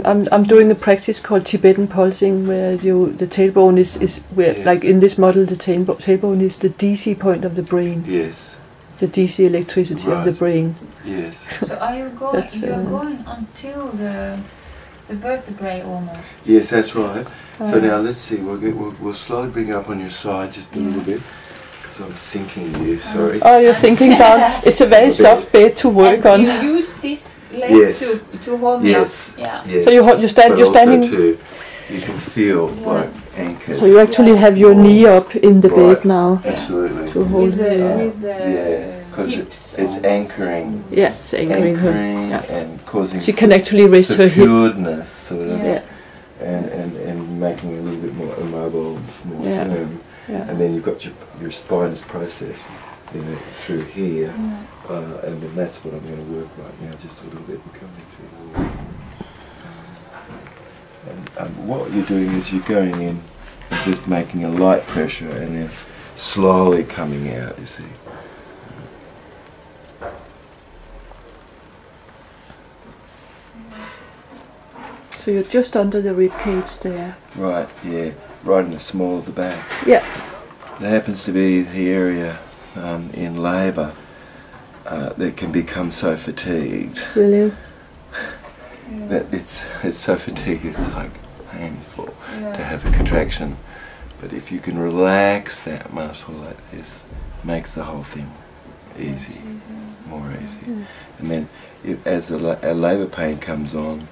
I'm doing a practice called Tibetan pulsing, where the tailbone is where, yes, like in this model, the tailbone is the DC point of the brain. Yes. The DC electricity, right, of the brain. Yes. So are you going? You're going until the vertebrae almost. Yes, that's right. So now let's see. We'll slowly bring you up on your side just a little bit, because I'm sinking you. Sorry. Oh, you're sinking down. It's a very soft bed to work on. You use this leg, yes, to hold me up. Yeah. Yes. So you're standing. Too, you can feel like anchored. So you actually have your knee up in the bed now. Absolutely. To hold with the because it's anchoring. Yeah, it's anchoring her. And causing. She can actually raise her hip. Securedness, sort of. Yeah. And making it a little bit more immobile, more firm. Yeah. And then you've got your spinous process, through here, and then that's what I'm going to work right now, just a little bit. We're coming through. And what you're doing is you're going in and just making a light pressure, and then slowly coming out. You see. So you're just under the rib cage there. Right. Yeah. Right in the small of the back. Yeah. There happens to be the area in labour that can become so fatigued. Really? That it's so fatigued, it's like painful to have a contraction. But if you can relax that muscle like this, it makes the whole thing easy, more easy. And then as a labour pain comes on,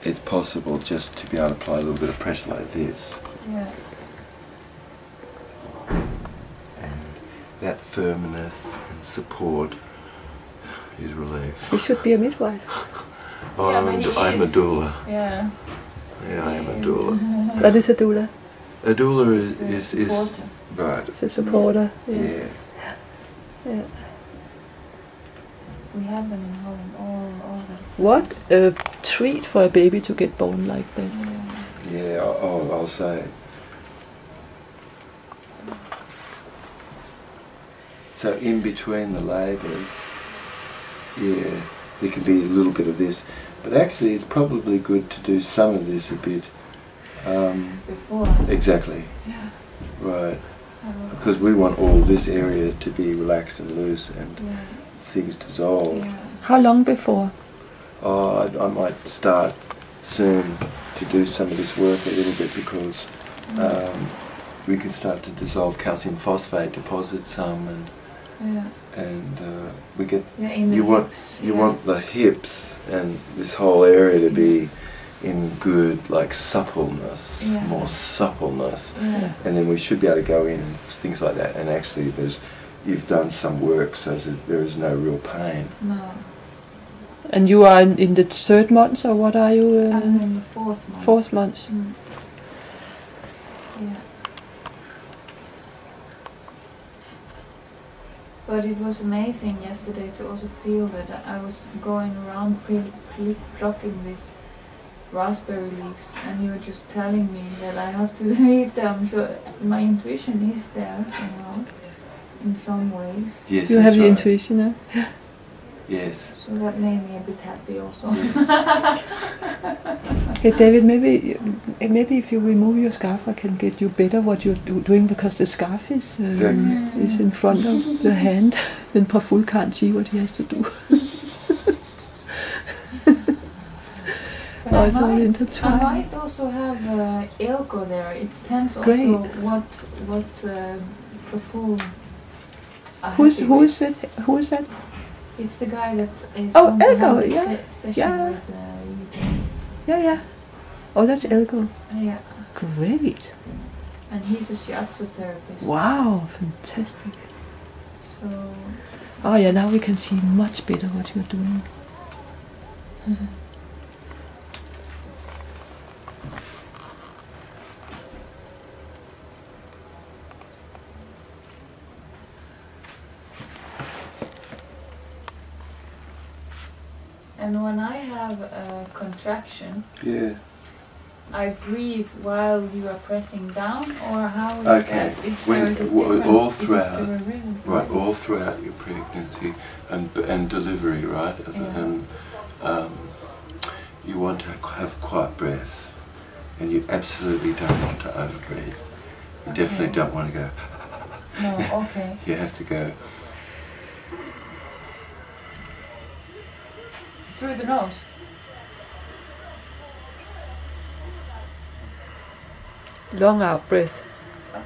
it's possible just to be able to apply a little bit of pressure like this. Yeah. And that firmness and support is relief. You should be a midwife. Oh, yeah, I'm a doula. Yeah. Yeah, I am a doula. What is a doula? A doula is right. It's a supporter. Yeah. Yeah. We have them in Holland, all the. What a treat for a baby to get born like that. Yeah, I'll say. So in between the labours, there can be a little bit of this, but actually it's probably good to do some of this a bit before. Exactly. Yeah. Right. Because we want all this area to be relaxed and loose and things dissolve. Yeah. How long before? Oh, I might start soon to do some of this work a little bit, because we can start to dissolve calcium phosphate deposits and we get you want the hips and this whole area to be in good suppleness, more suppleness, and then we should be able to go in and things like that. And actually, you've done some work so that there is no real pain. No. And you are in the 3rd month, or what are you? I'm in the 4th month. 4th month. Yeah. But it was amazing yesterday to also feel that I was going around plucking these raspberry leaves, and you were just telling me that I have to eat them. So my intuition is there somehow, in some ways. Yes, you have the intuition, huh? Yes. So that made me a bit happy also. Yes. Hey David, maybe if you remove your scarf, I can get you better what you're doing, because the scarf is in front of the hand. Then Praful can't see what he has to do. I might also have Elko there. It depends also what Praful. Who is it? Who is that? It's the guy that is going to Elko, have this session with you. Yeah. Oh, that's Elko. Yeah. Great. And he's a shiatsu therapist. Wow, fantastic. So. Oh yeah, now we can see much better what you're doing. And when I have a contraction, I breathe while you are pressing down, or how is that? All throughout, right? All throughout your pregnancy and delivery, right? And you want to have quite quiet breath, and you absolutely don't want to overbreathe. You definitely don't want to go. No, okay. You have to go through the nose. Long out breath.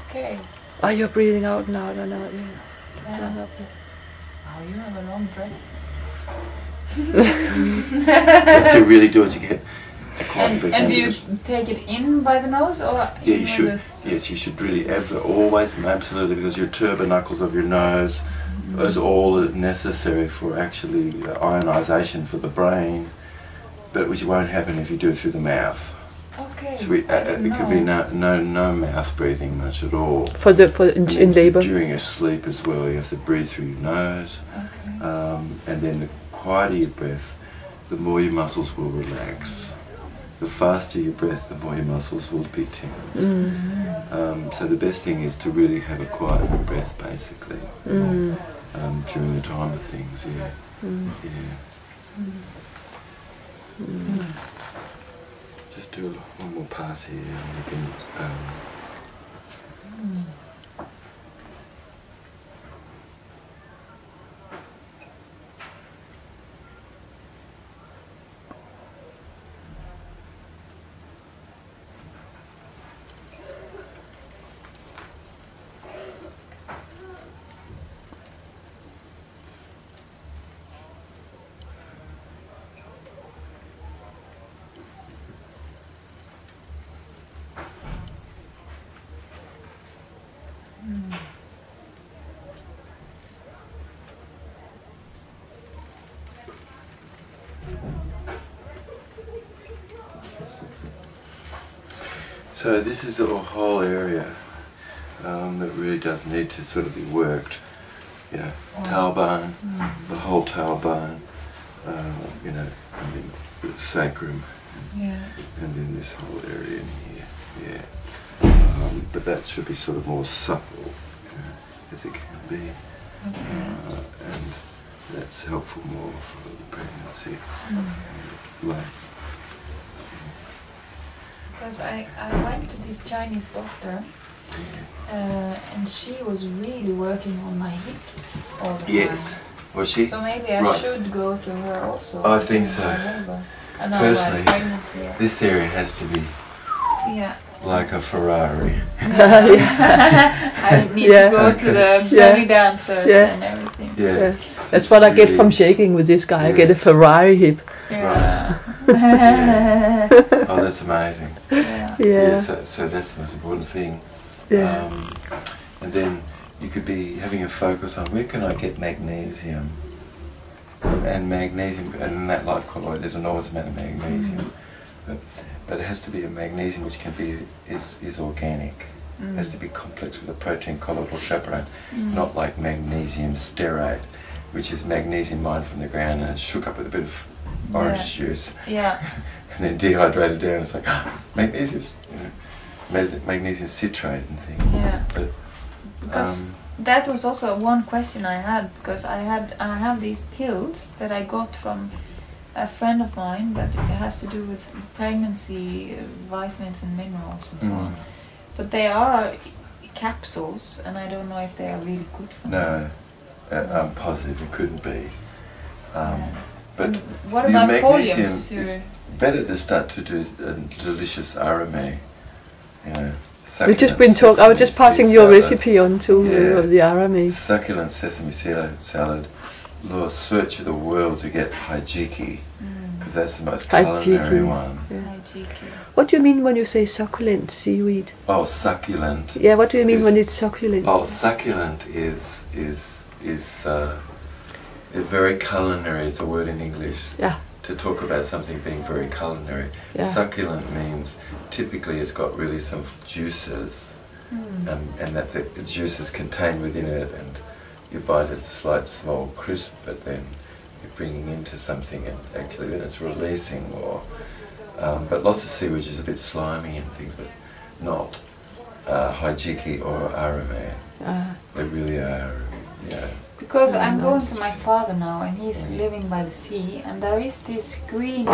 Okay. Oh, you're breathing out now, yeah. Long out breath. Oh, you have a long breath. you have to really do it to get to quiet breath. And do you take it in by the nose or? Yeah, you should. Yes, you should really always and absolutely, because your tubernucles of your nose is all necessary for actually ionization for the brain, but which won't happen if you do it through the mouth. Okay. So it could be no mouth breathing much at all. In labour. During your sleep as well, you have to breathe through your nose. Okay. And then the quieter your breath, the more your muscles will relax. The faster your breath, the more your muscles will be tense. So the best thing is to really have a quiet breath, basically, during the time of things. Just do one more pass here, and you can. So this is a whole area that really does need to sort of be worked. You know, tailbone, the whole tailbone. You know, and then the sacrum, and then this whole area in here. But that should be sort of more supple, as it can be, and that's helpful more for the pregnancy. Because I went to this Chinese doctor, and she was really working on my hips all the time. Yes. Was she? So maybe I should go to her also. I think so. Personally, this area has to be like a Ferrari. I need to go to the belly dancers and everything. Yes. That's what I get from shaking with this guy. I get a Ferrari hip. Yeah. Oh, that's amazing. So that's the most important thing. And then you could be having a focus on where can I get magnesium, and magnesium, and in that life colloid there's an enormous amount of magnesium, but it has to be a magnesium which can be is organic. It has to be complex with a protein colloidal chaperone, not like magnesium stearate, which is magnesium mined from the ground and it's shook up with a bit of orange juice, and then dehydrated down. It's like magnesium, magnesium citrate and things. Because that was also one question I had, because I have these pills that I got from a friend of mine that has to do with pregnancy, vitamins and minerals and so on. But they are capsules, and I don't know if they are really good for me. No, I'm positive it couldn't be. But what about magnesium, foliums? It's better to start to do a delicious arame. You know, we just been talking. I was just passing your recipe on to the arame. Succulent sesame salad. Lord, search of the world to get hijiki, because that's the most culinary one. What do you mean when you say succulent seaweed? Oh, succulent. Yeah, what do you mean when it's succulent? Oh, succulent is very culinary. It's a word in English. To talk about something being very culinary. Succulent means typically it's got really some juices, and that the juices contained within it, and you bite it, a slight small crisp, but then you're bringing into something, and actually then it's releasing more. But lots of seaweed is a bit slimy and things, but not hijiki or arame. They really are, Because I'm going to my father now, and he's living by the sea, and there is this green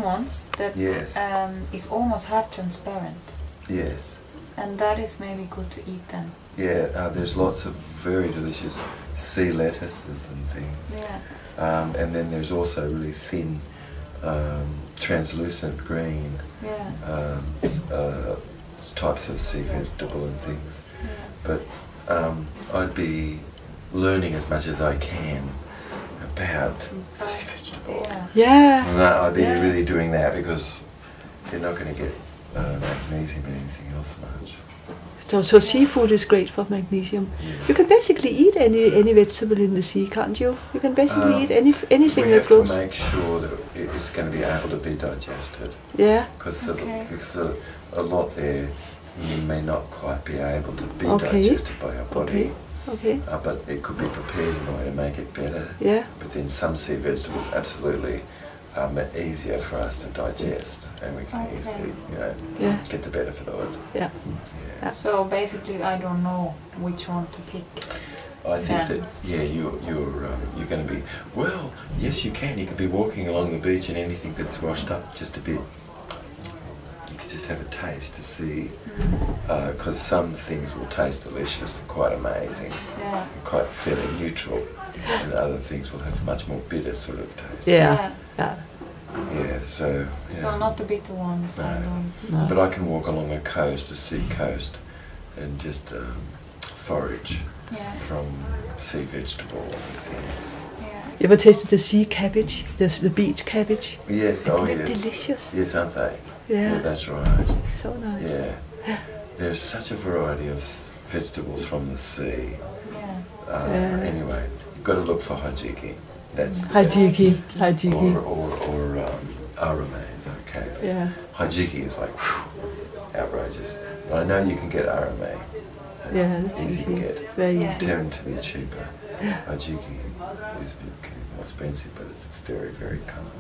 ones that is almost half transparent. Yes. And that is maybe good to eat then. Yeah, there's lots of very delicious sea lettuces and things. Yeah. And then there's also really thin, translucent green types of sea vegetable and things. Yeah. But I'd be learning as much as I can about sea vegetable. Yeah. And I'd be really doing that, because you're not going to get magnesium and anything else much. So seafood is great for magnesium. Yeah. You can basically eat any vegetable in the sea, can't you? You can basically eat anything we that have grows. to make sure that it's going to be able to be digested. Yeah. Because a lot there may not quite be able to be digested by our body. Okay. But it could be prepared in a way to make it better. Yeah. But then some sea vegetables absolutely easier for us to digest, and we can easily, get the benefit of it. Yeah. So basically, I don't know which one to pick. I think that you're going to be, well, yes, you can. You could be walking along the beach, and anything that's washed up just a bit, you could just have a taste to see, because some things will taste delicious, quite amazing, quite fairly neutral, and other things will have much more bitter sort of taste. Yeah. So not the bitter ones. No. But I can walk along a coast, a sea coast, and just forage from sea vegetable and things. You ever tasted the sea cabbage, the beach cabbage? Yes. Isn't it delicious? Yes, aren't they? Yeah. That's right. So nice. Yeah. There's such a variety of vegetables from the sea. Anyway, you've got to look for hajiki. That's hajiki. Or arame is okay. Yeah. Hajiki is like outrageous. But I know you can get arame. That's easy to get. Very easy. Tend to be cheaper. Hajiki is a bit more expensive, but it's very, very common.